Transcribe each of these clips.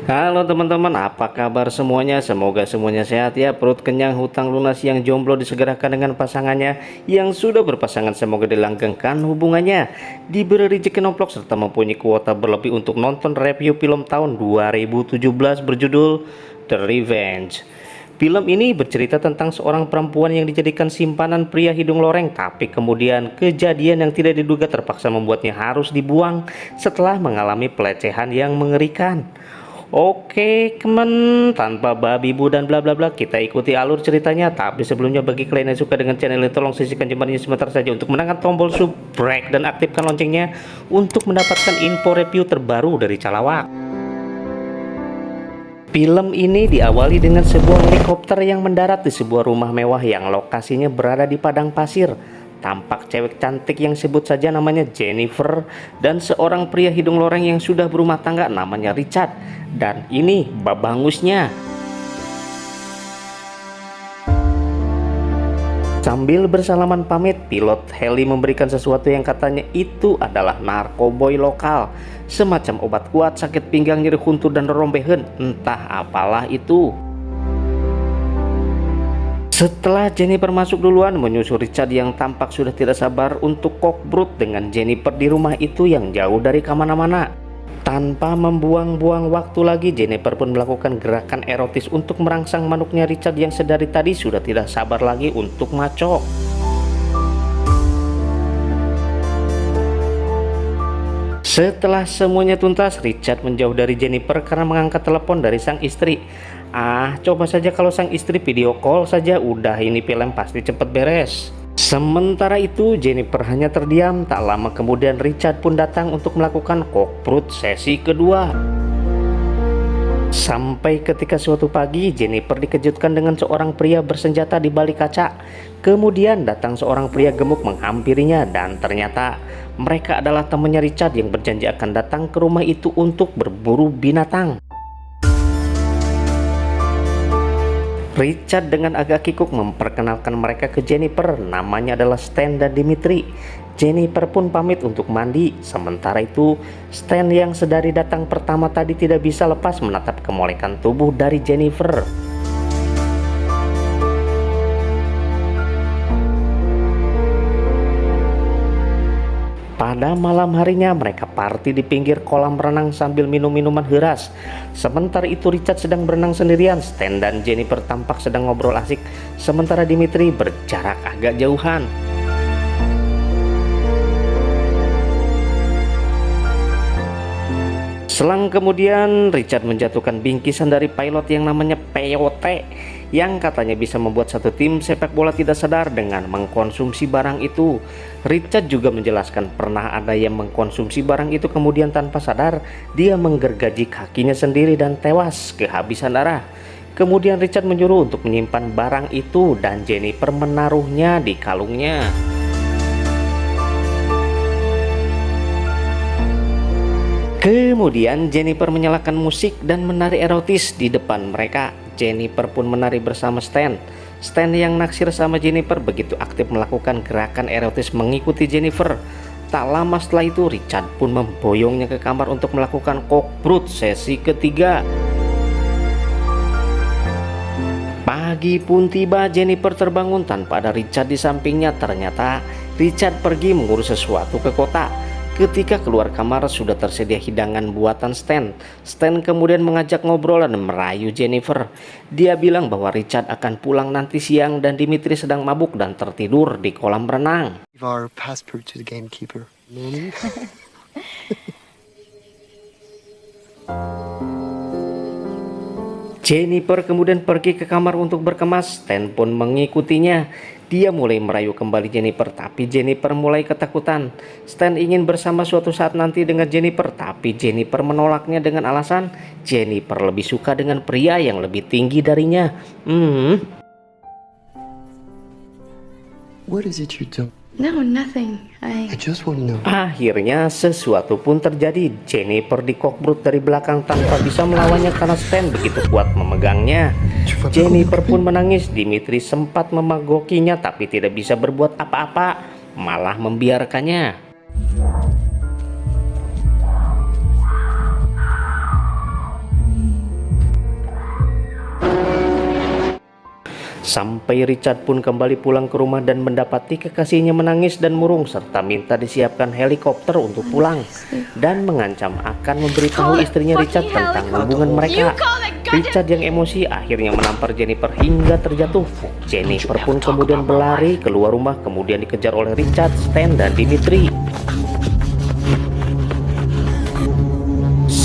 Halo teman-teman, apa kabar semuanya? Semoga semuanya sehat ya. Perut kenyang, hutang lunas, yang jomblo disegerakan dengan pasangannya, yang sudah berpasangan semoga dilanggengkan hubungannya, diberi rezeki nomplok, serta mempunyai kuota berlebih untuk nonton review film tahun 2017 berjudul The Revenge. Film ini bercerita tentang seorang perempuan yang dijadikan simpanan pria hidung loreng, tapi kemudian kejadian yang tidak diduga terpaksa membuatnya harus dibuang setelah mengalami pelecehan yang mengerikan. Oke, teman, tanpa babi bu dan bla bla bla, kita ikuti alur ceritanya. Tapi sebelumnya, bagi kalian yang suka dengan channel ini, tolong sisihkan jemarinya sebentar saja untuk menekan tombol subscribe dan aktifkan loncengnya untuk mendapatkan info review terbaru dari Calawak. Film ini diawali dengan sebuah helikopter yang mendarat di sebuah rumah mewah yang lokasinya berada di padang pasir. Tampak cewek cantik yang sebut saja namanya Jennifer dan seorang pria hidung loreng yang sudah berumah tangga namanya Richard. Dan ini babangusnya. Sambil bersalaman pamit, pilot heli memberikan sesuatu yang katanya itu adalah narkoboy lokal, semacam obat kuat sakit pinggang, nyeri huntur dan rombehan, entah apalah itu. Setelah Jennifer masuk duluan, menyusul Richard yang tampak sudah tidak sabar untuk kokbrut dengan Jennifer di rumah itu yang jauh dari kemana-mana. Tanpa membuang-buang waktu lagi, Jennifer pun melakukan gerakan erotis untuk merangsang manuknya Richard yang sedari tadi sudah tidak sabar lagi untuk macok. Setelah semuanya tuntas, Richard menjauh dari Jennifer karena mengangkat telepon dari sang istri. Coba saja kalau sang istri video call saja, udah ini film pasti cepet beres. Sementara itu, Jennifer hanya terdiam. Tak lama kemudian Richard pun datang untuk melakukan kokbrut sesi kedua. Sampai ketika suatu pagi, Jennifer dikejutkan dengan seorang pria bersenjata di balik kaca. Kemudian datang seorang pria gemuk menghampirinya, dan ternyata mereka adalah temannya Richard yang berjanji akan datang ke rumah itu untuk berburu binatang. Richard dengan agak kikuk memperkenalkan mereka ke Jennifer, namanya adalah Stan dan Dimitri. Jennifer pun pamit untuk mandi. Sementara itu, Stan yang sedari datang pertama tadi tidak bisa lepas menatap kemolekan tubuh dari Jennifer. Pada malam harinya, mereka party di pinggir kolam renang sambil minum minuman keras. Sementara itu Richard sedang berenang sendirian. Stan dan Jennifer tampak sedang ngobrol asik, sementara Dimitri berjarak agak jauhan. Selang kemudian, Richard menjatuhkan bingkisan dari pilot yang namanya Peyote, yang katanya bisa membuat satu tim sepak bola tidak sadar dengan mengkonsumsi barang itu. Richard juga menjelaskan pernah ada yang mengkonsumsi barang itu, kemudian tanpa sadar dia menggergaji kakinya sendiri dan tewas kehabisan darah. Kemudian Richard menyuruh untuk menyimpan barang itu dan Jennifer menaruhnya di kalungnya. Kemudian Jennifer menyalakan musik dan menari erotis di depan mereka. Jennifer pun menari bersama Stan. Stan yang naksir sama Jennifer begitu aktif melakukan gerakan erotis mengikuti Jennifer. Tak lama setelah itu Richard pun memboyongnya ke kamar untuk melakukan kokbrut sesi ketiga. Pagi pun tiba, Jennifer terbangun tanpa ada Richard di sampingnya. Ternyata Richard pergi mengurus sesuatu ke kota. Ketika keluar kamar sudah tersedia hidangan buatan Stan. Stan kemudian mengajak ngobrol dan merayu Jennifer. Dia bilang bahwa Richard akan pulang nanti siang dan Dimitri sedang mabuk dan tertidur di kolam renang. Our passport to the gamekeeper. Jennifer kemudian pergi ke kamar untuk berkemas. Stan pun mengikutinya. Dia mulai merayu kembali Jennifer, tapi Jennifer mulai ketakutan. Stan ingin bersama suatu saat nanti dengan Jennifer, tapi Jennifer menolaknya dengan alasan Jennifer lebih suka dengan pria yang lebih tinggi darinya. What is it you do? No, nothing. I just want to know. Akhirnya sesuatu pun terjadi. Jennifer dikokbrut dari belakang tanpa bisa melawannya karena Stan begitu kuat memegangnya. Jennifer pun menangis. Dimitri sempat memagokinya tapi tidak bisa berbuat apa-apa, malah membiarkannya. Sampai Richard pun kembali pulang ke rumah dan mendapati kekasihnya menangis dan murung serta minta disiapkan helikopter untuk pulang dan mengancam akan memberitahu istrinya Richard tentang hubungan mereka. Richard yang emosi akhirnya menampar Jennifer hingga terjatuh. Jennifer pun kemudian berlari keluar rumah, kemudian dikejar oleh Richard, Stan, dan Dimitri.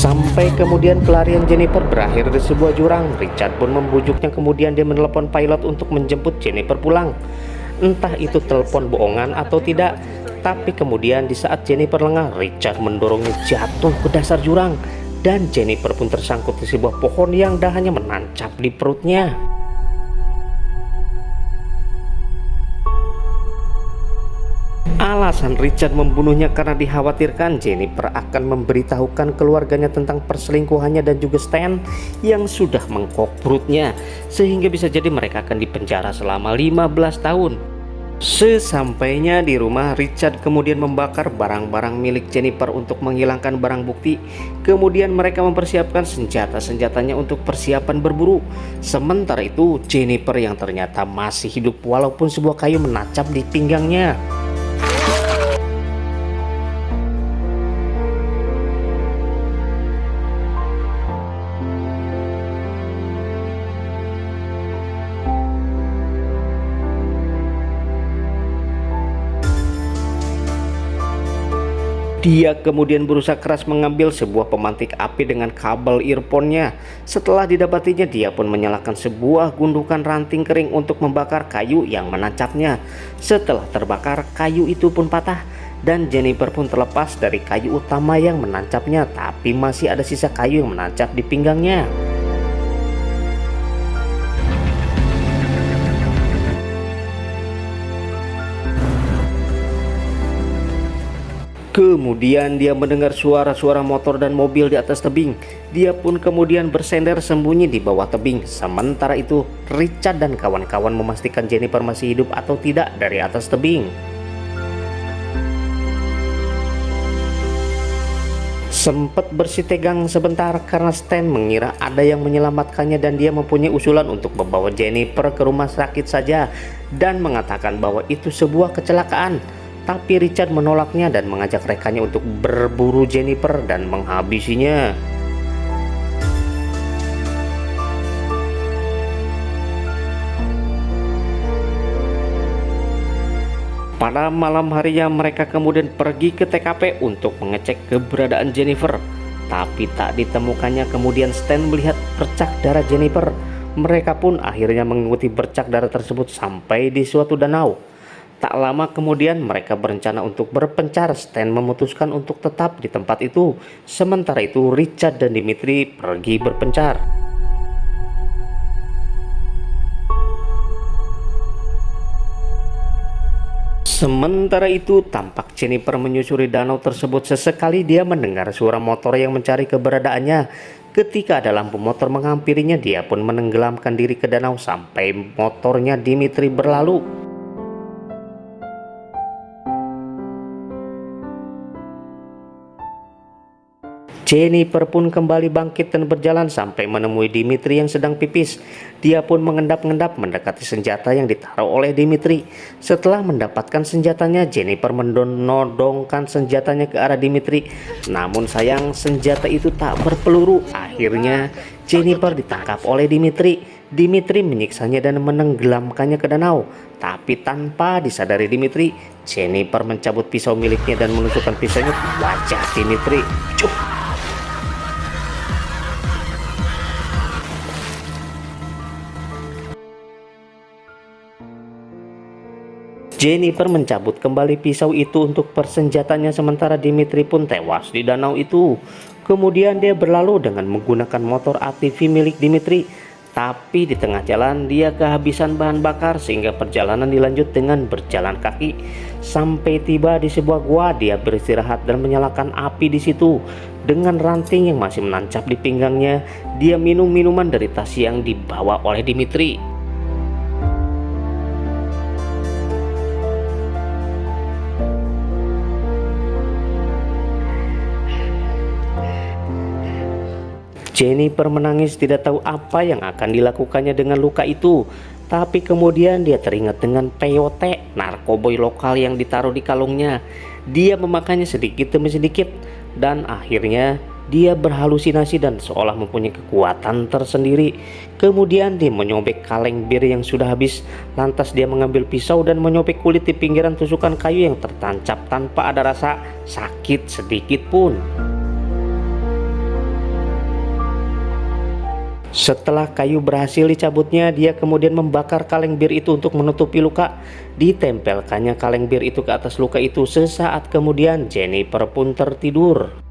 Sampai kemudian pelarian Jennifer berakhir di sebuah jurang. Richard pun membujuknya, kemudian dia menelepon pilot untuk menjemput Jennifer pulang. Entah itu telepon bohongan atau tidak, tapi kemudian di saat Jennifer lengah, Richard mendorongnya jatuh ke dasar jurang dan Jennifer pun tersangkut di sebuah pohon yang dahannya menancap di perutnya. Alasan Richard membunuhnya karena dikhawatirkan Jennifer akan memberitahukan keluarganya tentang perselingkuhannya dan juga Stan yang sudah mengkok perutnya, sehingga bisa jadi mereka akan dipenjara selama 15 tahun. Sesampainya di rumah, Richard kemudian membakar barang-barang milik Jennifer untuk menghilangkan barang bukti. Kemudian mereka mempersiapkan senjata-senjatanya untuk persiapan berburu. Sementara itu Jennifer yang ternyata masih hidup walaupun sebuah kayu menancap di pinggangnya. Dia kemudian berusaha keras mengambil sebuah pemantik api dengan kabel earphone-nya. Setelah didapatinya, dia pun menyalakan sebuah gundukan ranting kering untuk membakar kayu yang menancapnya. Setelah terbakar, kayu itu pun patah dan Jennifer pun terlepas dari kayu utama yang menancapnya, tapi masih ada sisa kayu yang menancap di pinggangnya. Kemudian dia mendengar suara-suara motor dan mobil di atas tebing. Dia pun kemudian bersender sembunyi di bawah tebing. Sementara itu Richard dan kawan-kawan memastikan Jennifer masih hidup atau tidak dari atas tebing. Sempat bersih tegang sebentar karena Stan mengira ada yang menyelamatkannya dan dia mempunyai usulan untuk membawa Jennifer ke rumah sakit saja dan mengatakan bahwa itu sebuah kecelakaan. Tapi Richard menolaknya dan mengajak rekannya untuk berburu Jennifer dan menghabisinya. Pada malam harinya mereka kemudian pergi ke TKP untuk mengecek keberadaan Jennifer. Tapi tak ditemukannya. Kemudian Stan melihat bercak darah Jennifer. Mereka pun akhirnya mengikuti bercak darah tersebut sampai di suatu danau. Tak lama kemudian mereka berencana untuk berpencar. Stan memutuskan untuk tetap di tempat itu. Sementara itu Richard dan Dimitri pergi berpencar. Sementara itu tampak Jennifer menyusuri danau tersebut. Sesekali dia mendengar suara motor yang mencari keberadaannya. Ketika ada lampu motor menghampirinya, dia pun menenggelamkan diri ke danau sampai motornya Dimitri berlalu. Jennifer pun kembali bangkit dan berjalan sampai menemui Dimitri yang sedang pipis. Dia pun mengendap-endap mendekati senjata yang ditaruh oleh Dimitri. Setelah mendapatkan senjatanya, Jennifer menodongkan senjatanya ke arah Dimitri. Namun sayang, senjata itu tak berpeluru. Akhirnya Jennifer ditangkap oleh Dimitri. Dimitri menyiksanya dan menenggelamkannya ke danau. Tapi tanpa disadari Dimitri, Jennifer mencabut pisau miliknya dan menusukkan pisaunya ke wajah Dimitri. Cuh! Jennifer mencabut kembali pisau itu untuk persenjatanya, sementara Dimitri pun tewas di danau itu. Kemudian dia berlalu dengan menggunakan motor ATV milik Dimitri. Tapi di tengah jalan dia kehabisan bahan bakar sehingga perjalanan dilanjut dengan berjalan kaki. Sampai tiba di sebuah gua, dia beristirahat dan menyalakan api di situ. Dengan ranting yang masih menancap di pinggangnya, dia minum minuman dari tas yang dibawa oleh Dimitri. Jennifer menangis tidak tahu apa yang akan dilakukannya dengan luka itu. Tapi kemudian dia teringat dengan peyote, narkoboy lokal yang ditaruh di kalungnya. Dia memakannya sedikit demi sedikit dan akhirnya dia berhalusinasi dan seolah mempunyai kekuatan tersendiri. Kemudian dia menyobek kaleng bir yang sudah habis. Lantas dia mengambil pisau dan menyobek kulit di pinggiran tusukan kayu yang tertancap tanpa ada rasa sakit sedikit pun. Setelah kayu berhasil dicabutnya, dia kemudian membakar kaleng bir itu untuk menutupi luka. Ditempelkannya kaleng bir itu ke atas luka itu. Sesaat kemudian Jennifer pun tertidur.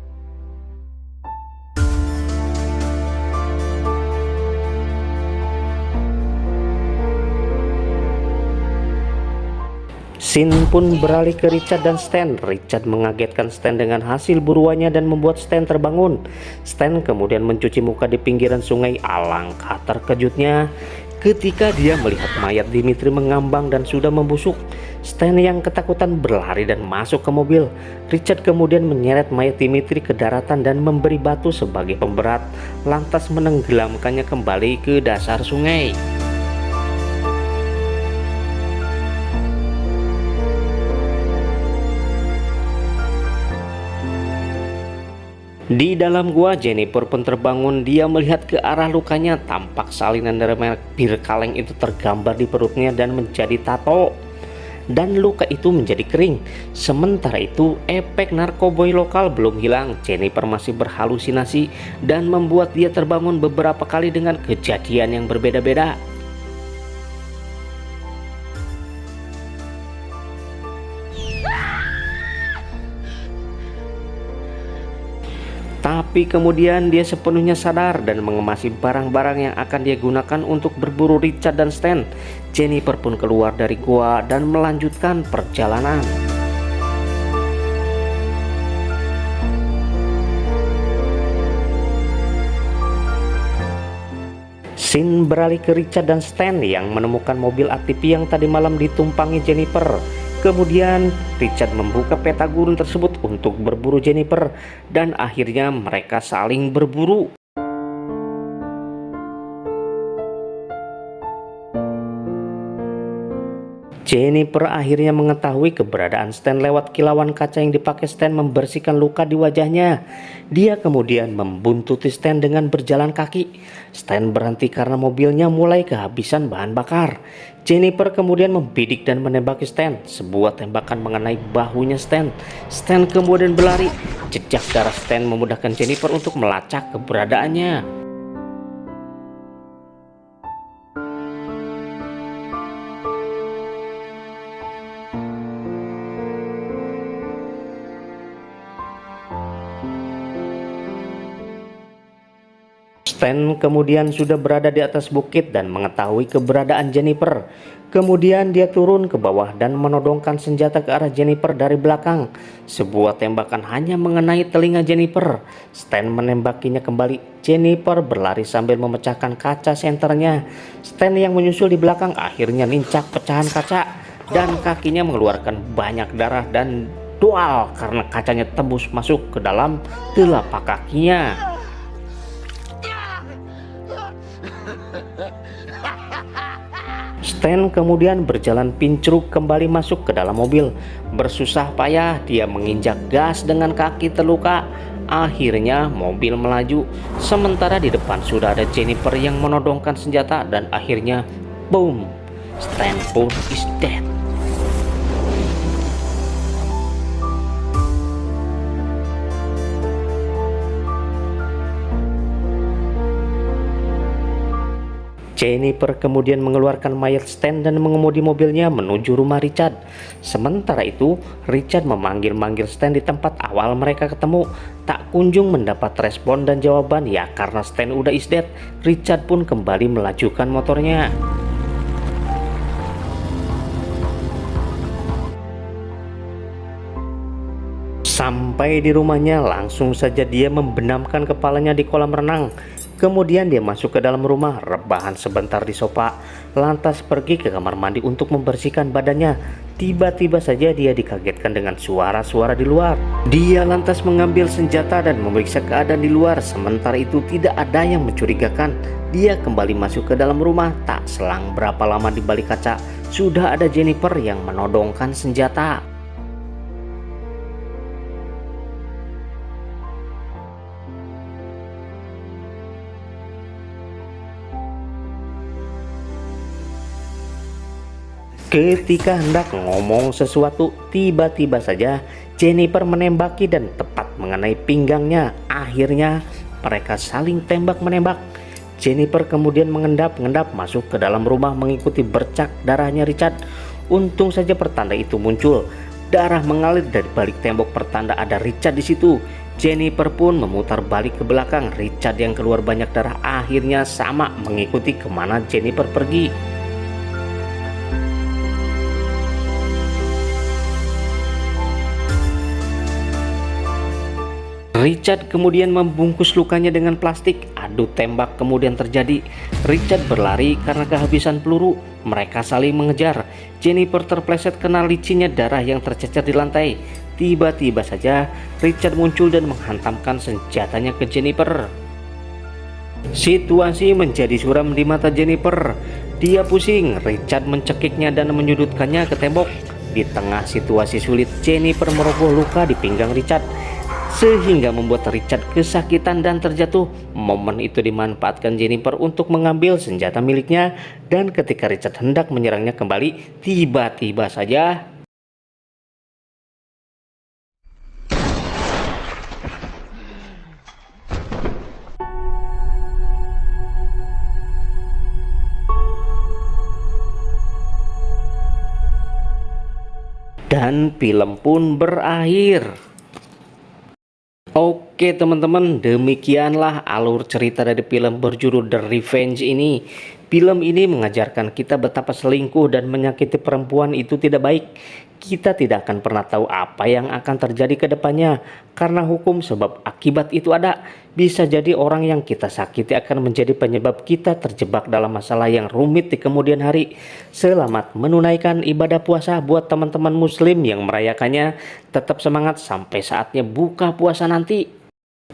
Scene pun beralih ke Richard dan Stan. Richard mengagetkan Stan dengan hasil buruannya dan membuat Stan terbangun. Stan kemudian mencuci muka di pinggiran sungai. Alangkah terkejutnya ketika dia melihat mayat Dimitri mengambang dan sudah membusuk. Stan yang ketakutan berlari dan masuk ke mobil. Richard kemudian menyeret mayat Dimitri ke daratan dan memberi batu sebagai pemberat, lantas menenggelamkannya kembali ke dasar sungai. Di dalam gua, Jennifer pun terbangun. Dia melihat ke arah lukanya. Tampak salinan dari merek bir kaleng itu tergambar di perutnya dan menjadi tato. Dan luka itu menjadi kering. Sementara itu, efek narkoboy lokal belum hilang. Jennifer masih berhalusinasi dan membuat dia terbangun beberapa kali dengan kejadian yang berbeda-beda. Tapi kemudian dia sepenuhnya sadar dan mengemasi barang-barang yang akan dia gunakan untuk berburu Richard dan Stan. Jennifer pun keluar dari gua dan melanjutkan perjalanan. Scene beralih ke Richard dan Stan yang menemukan mobil ATV yang tadi malam ditumpangi Jennifer. Kemudian Richard membuka peta gurun tersebut untuk berburu Jennifer dan akhirnya mereka saling berburu. Jennifer akhirnya mengetahui keberadaan Stan lewat kilauan kaca yang dipakai Stan membersihkan luka di wajahnya. Dia kemudian membuntuti Stan dengan berjalan kaki. Stan berhenti karena mobilnya mulai kehabisan bahan bakar. Jennifer kemudian membidik dan menembaki Stan. Sebuah tembakan mengenai bahunya Stan. Stan kemudian berlari. Jejak darah Stan memudahkan Jennifer untuk melacak keberadaannya. Stan kemudian sudah berada di atas bukit dan mengetahui keberadaan Jennifer. Kemudian dia turun ke bawah dan menodongkan senjata ke arah Jennifer dari belakang. Sebuah tembakan hanya mengenai telinga Jennifer. Stan menembakinya kembali. Jennifer berlari sambil memecahkan kaca senternya. Stan yang menyusul di belakang akhirnya nincak pecahan kaca dan kakinya mengeluarkan banyak darah dan dual karena kacanya tembus masuk ke dalam telapak kakinya. Stan kemudian berjalan pincruk kembali masuk ke dalam mobil. Bersusah payah dia menginjak gas dengan kaki terluka. Akhirnya mobil melaju. Sementara di depan sudah ada Jennifer yang menodongkan senjata dan akhirnya boom, Stan pun is dead. Jennifer kemudian mengeluarkan mayat Stan dan mengemudi mobilnya menuju rumah Richard. Sementara itu, Richard memanggil-manggil Stan di tempat awal mereka ketemu. Tak kunjung mendapat respon dan jawaban. Ya karena Stan udah is dead, Richard pun kembali melajukan motornya. Sampai di rumahnya, langsung saja dia membenamkan kepalanya di kolam renang. Kemudian dia masuk ke dalam rumah, rebahan sebentar di sofa, lantas pergi ke kamar mandi untuk membersihkan badannya. Tiba-tiba saja dia dikagetkan dengan suara-suara di luar. Dia lantas mengambil senjata dan memeriksa keadaan di luar. Sementara itu tidak ada yang mencurigakan. Dia kembali masuk ke dalam rumah. Tak selang berapa lama di balik kaca sudah ada Jennifer yang menodongkan senjata. Ketika hendak ngomong sesuatu, tiba-tiba saja Jennifer menembaki dan tepat mengenai pinggangnya. Akhirnya mereka saling tembak-menembak. Jennifer kemudian mengendap-endap masuk ke dalam rumah mengikuti bercak darahnya Richard. Untung saja pertanda itu muncul. Darah mengalir dari balik tembok, pertanda ada Richard di situ. Jennifer pun memutar balik ke belakang. Richard yang keluar banyak darah akhirnya sama mengikuti kemana Jennifer pergi. Richard kemudian membungkus lukanya dengan plastik. Adu tembak kemudian terjadi. Richard berlari karena kehabisan peluru. Mereka saling mengejar. Jennifer terpleset kena licinnya darah yang tercecer di lantai. Tiba-tiba saja Richard muncul dan menghantamkan senjatanya ke Jennifer. Situasi menjadi suram di mata Jennifer. Dia pusing. Richard mencekiknya dan menyudutkannya ke tembok. Di tengah situasi sulit, Jennifer merogoh luka di pinggang Richard, sehingga membuat Richard kesakitan dan terjatuh. Momen itu dimanfaatkan Jennifer untuk mengambil senjata miliknya, dan ketika Richard hendak menyerangnya kembali, tiba-tiba saja dan film pun berakhir. Oke teman-teman, demikianlah alur cerita dari film berjudul The Revenge ini. Film ini mengajarkan kita betapa selingkuh dan menyakiti perempuan itu tidak baik. Kita tidak akan pernah tahu apa yang akan terjadi ke depannya, karena hukum sebab akibat itu ada. Bisa jadi orang yang kita sakiti akan menjadi penyebab kita terjebak dalam masalah yang rumit di kemudian hari. Selamat menunaikan ibadah puasa buat teman-teman muslim yang merayakannya. Tetap semangat sampai saatnya buka puasa nanti.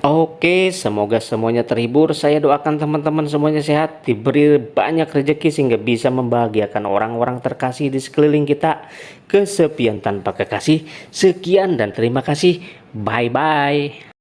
Oke, semoga semuanya terhibur. Saya doakan teman-teman semuanya sehat, diberi banyak rezeki sehingga bisa membahagiakan orang-orang terkasih di sekeliling kita. Kesepian tanpa kekasih. Sekian dan terima kasih. Bye-bye.